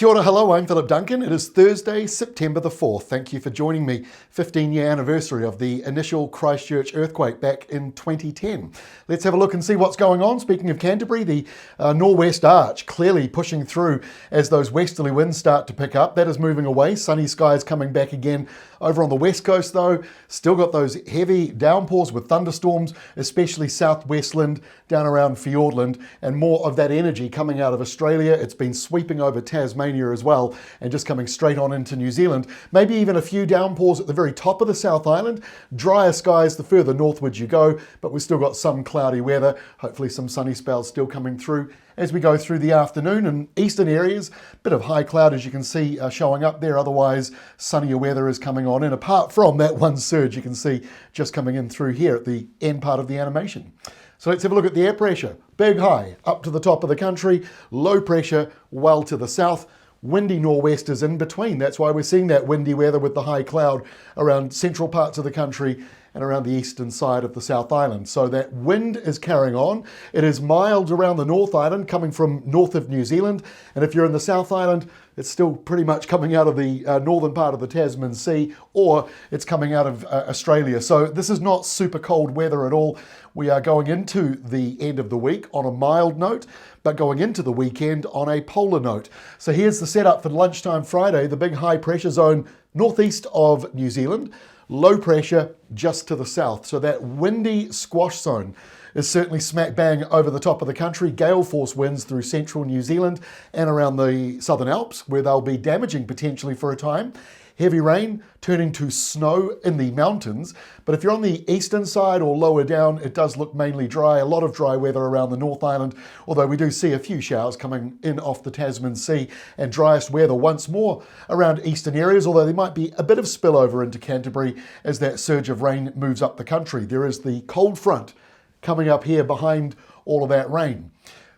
Kia ora, hello, I'm Philip Duncan. It is Thursday, September the 4th. Thank you for joining me. 15-year anniversary of the initial Christchurch earthquake back in 2010. Let's have a look and see what's going on. Speaking of Canterbury, the nor'west arch clearly pushing through as those westerly winds start to pick up. That is moving away. Sunny skies coming back again. Over on the west coast though, still got those heavy downpours with thunderstorms, especially southwestland down around Fiordland, and more of that energy coming out of Australia. It's been sweeping over Tasmania as well and just coming straight on into New Zealand. Maybe even a few downpours at the very top of the South Island. Drier skies the further northwards you go, but we've still got some cloudy weather. Hopefully some sunny spells still coming through as we go through the afternoon. And eastern areas, bit of high cloud as you can see showing up there. Otherwise sunnier weather is coming on in, apart from that one surge you can see just coming in through here at the end part of the animation. So let's have a look at the air pressure. Big high up to the top of the country, low pressure well to the south. Windy nor'westers in between. That's why we're seeing that windy weather with the high cloud around central parts of the country and around the eastern side of the South Island. So that wind is carrying on. It is mild around the North Island, coming from north of New Zealand. And if you're in the South Island, it's still pretty much coming out of the northern part of the Tasman Sea, or it's coming out of Australia. So this is not super cold weather at all. We are going into the end of the week on a mild note, but going into the weekend on a polar note. So here's the setup for lunchtime Friday. The big high pressure zone northeast of New Zealand, low pressure just to the south. So that windy squash zone is certainly smack bang over the top of the country. Gale force winds through central New Zealand and around the Southern Alps, where they'll be damaging potentially for a time. Heavy rain turning to snow in the mountains. But if you're on the eastern side or lower down, it does look mainly dry. A lot of dry weather around the North Island, although we do see a few showers coming in off the Tasman Sea, and driest weather once more around eastern areas, although there might be a bit of spillover into Canterbury as that surge of rain moves up the country. There is the cold front coming up here behind all of that rain.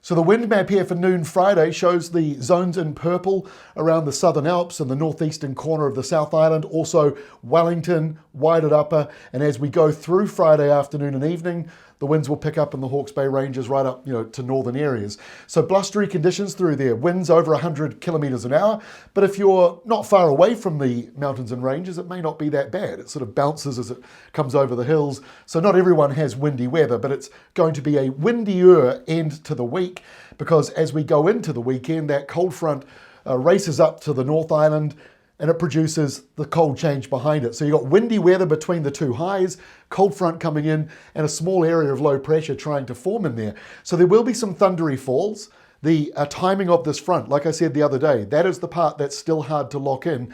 So the wind map here for noon Friday shows the zones in purple around the Southern Alps and the northeastern corner of the South Island, also Wellington, Wairarapa, and as we go through Friday afternoon and evening, the winds will pick up in the Hawke's Bay Ranges right up, to northern areas. So blustery conditions through there, winds over 100 kilometres an hour. But if you're not far away from the mountains and ranges, it may not be that bad. It sort of bounces as it comes over the hills. So not everyone has windy weather, but it's going to be a windier end to the week, because as we go into the weekend, that cold front races up to the North Island, and it produces the cold change behind it. So you've got windy weather between the two highs, cold front coming in, and a small area of low pressure trying to form in there. So there will be some thundery falls. The timing of this front, like I said the other day, that is the part that's still hard to lock in.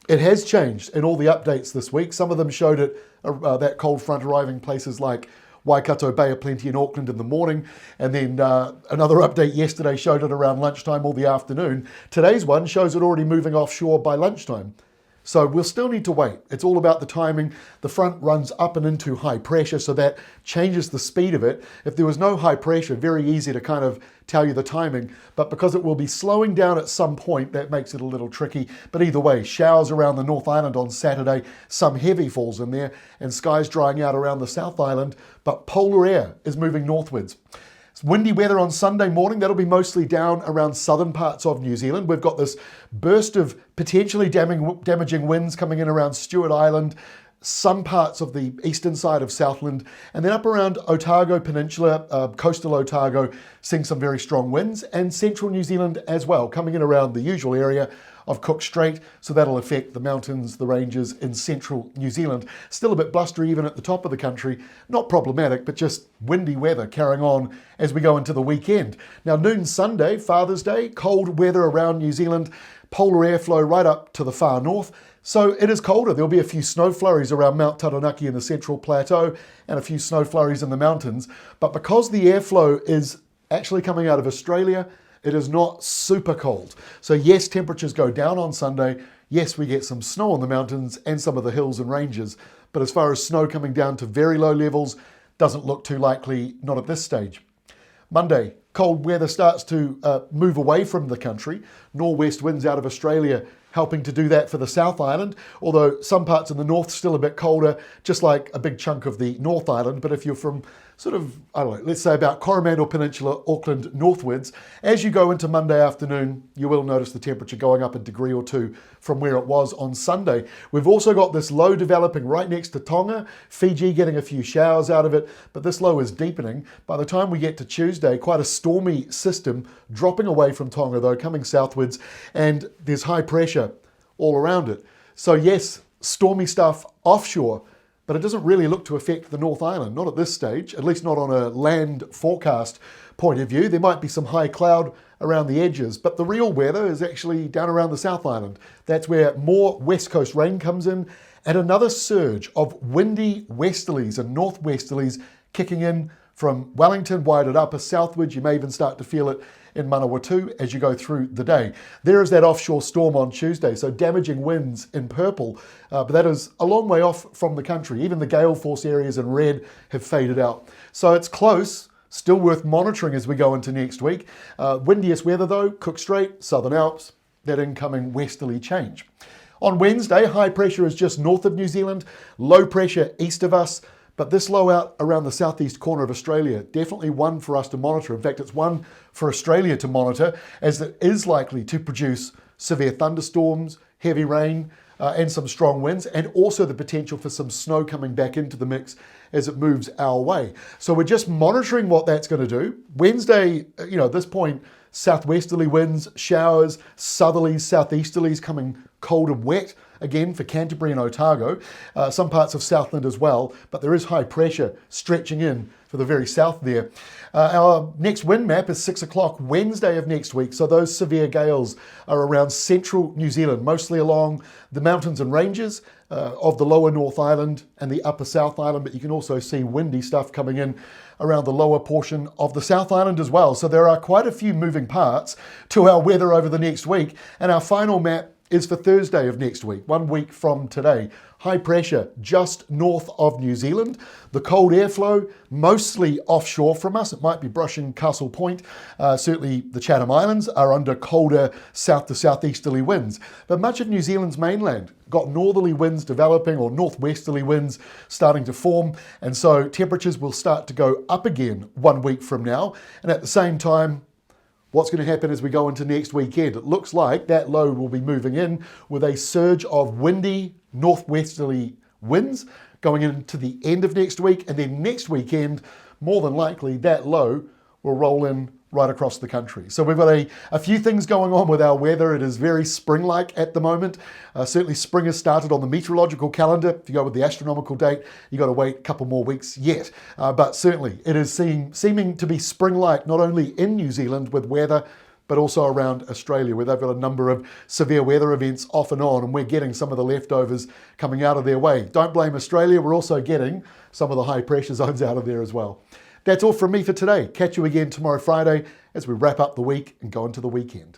It has changed in all the updates this week. Some of them showed it, that cold front arriving places like Waikato Bay of Plenty in Auckland in the morning, and then another update yesterday showed it around lunchtime or the afternoon. Today's one shows it already moving offshore by lunchtime. So we'll still need to wait. It's all about the timing. The front runs up and into high pressure, so that changes the speed of it. If there was no high pressure, very easy to kind of tell you the timing, but because it will be slowing down at some point, that makes it a little tricky. But either way, showers around the North Island on Saturday, some heavy falls in there, and skies drying out around the South Island, but polar air is moving northwards. It's windy weather on Sunday morning. That'll be mostly down around southern parts of New Zealand. We've got this burst of potentially damaging winds coming in around Stewart Island, some parts of the eastern side of Southland, and then up around Otago Peninsula, coastal Otago, seeing some very strong winds, and central New Zealand as well, coming in around the usual area of Cook Strait, so that'll affect the mountains, the ranges in central New Zealand. Still a bit blustery even at the top of the country, not problematic, but just windy weather carrying on as we go into the weekend. Now noon Sunday, Father's Day, cold weather around New Zealand, polar airflow right up to the far north. So it is colder. There'll be a few snow flurries around Mount Taranaki in the Central Plateau and a few snow flurries in the mountains. But because the airflow is actually coming out of Australia, it is not super cold. So yes, temperatures go down on Sunday. Yes, we get some snow on the mountains and some of the hills and ranges. But as far as snow coming down to very low levels, doesn't look too likely, not at this stage. Monday, cold weather starts to move away from the country. Nor'west winds out of Australia helping to do that for the South Island, although some parts in the north still a bit colder, just like a big chunk of the North Island. But if you're from sort of, I don't know, let's say about Coromandel Peninsula, Auckland northwards. As you go into Monday afternoon, you will notice the temperature going up a degree or two from where it was on Sunday. We've also got this low developing right next to Tonga, Fiji getting a few showers out of it, but this low is deepening. By the time we get to Tuesday, quite a stormy system dropping away from Tonga though, coming southwards, and there's high pressure all around it. So yes, stormy stuff offshore, but it doesn't really look to affect the North Island, not at this stage, at least not on a land forecast point of view. There might be some high cloud around the edges, but the real weather is actually down around the South Island. That's where more west coast rain comes in, and another surge of windy westerlies and northwesterlies kicking in from Wellington, wider upper southwards. You may even start to feel it in Manawatu as you go through the day. There is that offshore storm on Tuesday, so damaging winds in purple, but that is a long way off from the country. Even the gale force areas in red have faded out. So it's close, still worth monitoring as we go into next week. Windiest weather though, Cook Strait, Southern Alps, that incoming westerly change. On Wednesday, high pressure is just north of New Zealand, low pressure east of us. But this low out around the southeast corner of Australia, definitely one for us to monitor. In fact, it's one for Australia to monitor, as it is likely to produce severe thunderstorms, heavy rain, and some strong winds, and also the potential for some snow coming back into the mix as it moves our way. So we're just monitoring what that's going to do. Wednesday, at this point, southwesterly winds, showers, southerlies, southeasterlies coming cold and wet again for Canterbury and Otago, some parts of Southland as well, but there is high pressure stretching in for the very south there. Our next wind map is 6 o'clock Wednesday of next week, so those severe gales are around central New Zealand, mostly along the mountains and ranges of the lower North Island and the upper South Island, but you can also see windy stuff coming in around the lower portion of the South Island as well. So there are quite a few moving parts to our weather over the next week, and our final map is for Thursday of next week, 1 week from today. High pressure just north of New Zealand. The cold airflow mostly offshore from us. It might be brushing Castle Point. Certainly the Chatham Islands are under colder south to southeasterly winds. But much of New Zealand's mainland got northerly winds developing or northwesterly winds starting to form. And so temperatures will start to go up again 1 week from now. And at the same time, what's going to happen as we go into next weekend? It looks like that low will be moving in with a surge of windy northwesterly winds going into the end of next week. And then next weekend, more than likely, that low will roll in right across the country. So we've got a few things going on with our weather. It is very spring-like at the moment. Certainly spring has started on the meteorological calendar. If you go with the astronomical date, you've got to wait a couple more weeks yet. But certainly it is seeming to be spring-like, not only in New Zealand with weather, but also around Australia, where they've got a number of severe weather events off and on, and we're getting some of the leftovers coming out of their way. Don't blame Australia. We're also getting some of the high pressure zones out of there as well. That's all from me for today. Catch you again tomorrow, Friday, as we wrap up the week and go into the weekend.